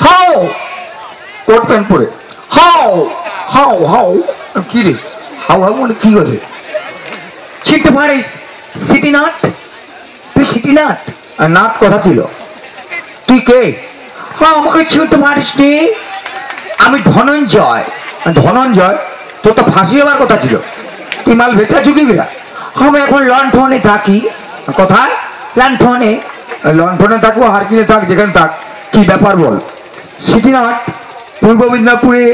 হাও coat pant পরে হাও হাও হাও কি রে হাও হাও মানে কি করে চিনতে পারিস সিটি নাট? তুই সিটি নাট? আর নাট কথা ছিল তুই কে হ্যাঁ আমাকে চিনতে পারিস নি? আমি ধনঞ্জয় ধনঞ্জয় তোর তো ফাঁসি হওয়ার কথা ছিল তুই মাল বেচা কি গিরা আমি এখন লন্ঠনে থাকি। কোথায় লন্ঠনে। লন্ঠনে থাকবো হার কিনে থাক যেখানে থাক কি ব্যাপার বল সিটি নাট পূর্ব মেদিনীপুরে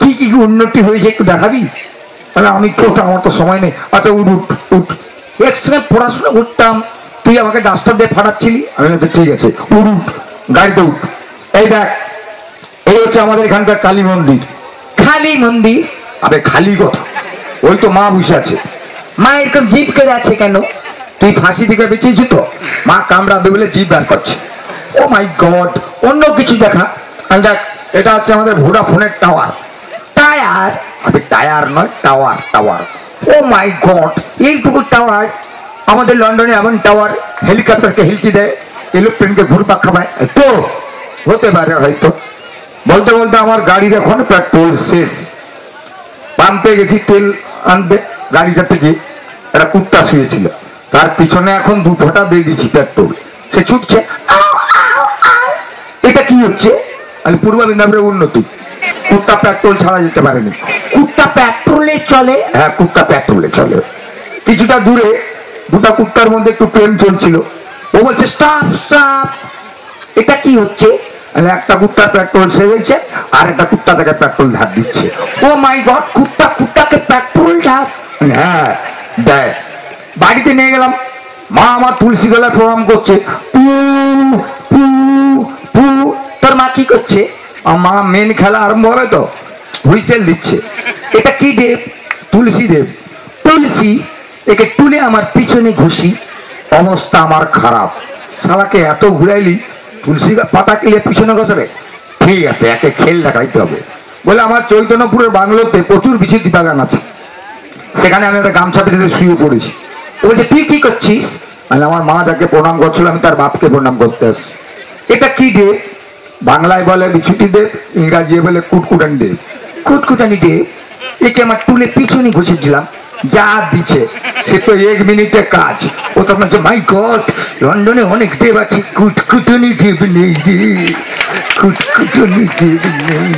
কি কি উন্নতি হয়েছে একটু দেখাবি তাহলে আমি কোথাও আমার তো সময় নেই আচ্ছা উঠ উঠ উঠ একসঙ্গে পড়াশোনা করতাম তুই আমাকে ডাস্টার দিয়ে ফাটাচ্ছিলি আমি বলছি ঠিক আছে উঠ উঠ গাড়িতে উঠ এই দেখ এই হচ্ছে আমাদের এখানকার কালী মন্দির খালি মন্দির? আরে খালি কথা ওই তো মা বসে আছে। মা এরকম জিপ করে আছে কেন? তুই ফাঁসি থেকে বেঁচেছি তো মা কামড়াবে বলে জিভ বার করছে ও মাই গড অন্য কিছু দেখা দেখ এটা হচ্ছে আমাদের ভোডাফোনের টাওয়ার টায়ার? আরে টায়ার নয় টাওয়ার টাওয়ার ও মাই গড এইটুকু টাওয়ার আমাদের লন্ডনে এমন টাওয়ার হেলিকপ্টারকে হেলকি দেয় এরোপ্লেনকে ঘুরপাক খাবায় তো হতে পারে হয়তো বলতে বলতে আমার গাড়ির এখন পেট্রোল শেষ পাম্পে গেছি তেল আনতে গাড়িটা থেকে একটা কুত্তা শুয়েছিল তার পিছনে এখন 2 ফোঁটা দিয়ে দিচ্ছি পেট্রোল সে ছুটছে এটা কি হচ্ছে আমি পূর্ব মেদিনীপুরের উন্নতি কুত্তা পেট্রোল ছাড়া যেতে পারেনি কুত্তা পেট্রোলে চলে? হ্যাঁ কুত্তা পেট্রোলে চলে কিছুটা দূরে দুটা কুত্তার মধ্যে একটু প্রেম চলছিল ও বলছে স্টপ স্টপ এটা কি হচ্ছে একটা কুত্তার পেট্রোল শেষ হয়েছে আর একটা কুত্তা তাকে পেট্রোল ধার দিচ্ছে ও মাই গড কুত্তা কুত্তাকে পেট্রোল ধার হ্যাঁ দেয় বাড়িতে নিয়ে গেলাম মা আমার তুলসী গলায় প্রণাম করছে পু পু পু তোর মা কি করছে মা মেন খেলা আরম্ভ হবে তো হুইসেল দিচ্ছে এটা কি দেব তুলসী দেব তুলসী একে তুলে আমার পিছনে ঘুষি অবস্থা আমার খারাপ শালাকে এত ঘুরাইলি তুলসী পাতা কিলে পিছনে ঘষবে ঠিক আছে একে খেল দেখাইতে হবে বলে আমার চৈতন্যপুরের বাংলোতে প্রচুর বিচিত্র বাগান আছে সেখানে আমি একটা গামছা পেতে শুয়ে পড়েছি ও বলছে তুই কি করছিস মানে আমার মা যাকে প্রণাম করছিল আমি তার বাপকে প্রণাম করতে আসছি এটা কি দেব বাংলায় বলে বিছুটি দেব ইংরাজি বলে কুটকুটানি দেব কুটকুটানি দেব একে আমার টুলে পিছনে ঘষে দিলাম যা দিচ্ছে সে তো 1 মিনিটে কাজ ও তখন বলছে মাই গড লন্ডনে অনেক দেব আছে কুটকুটানি দেব নেই রে কুটকুটানি দেব নেই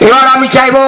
এবার আমি চাইবো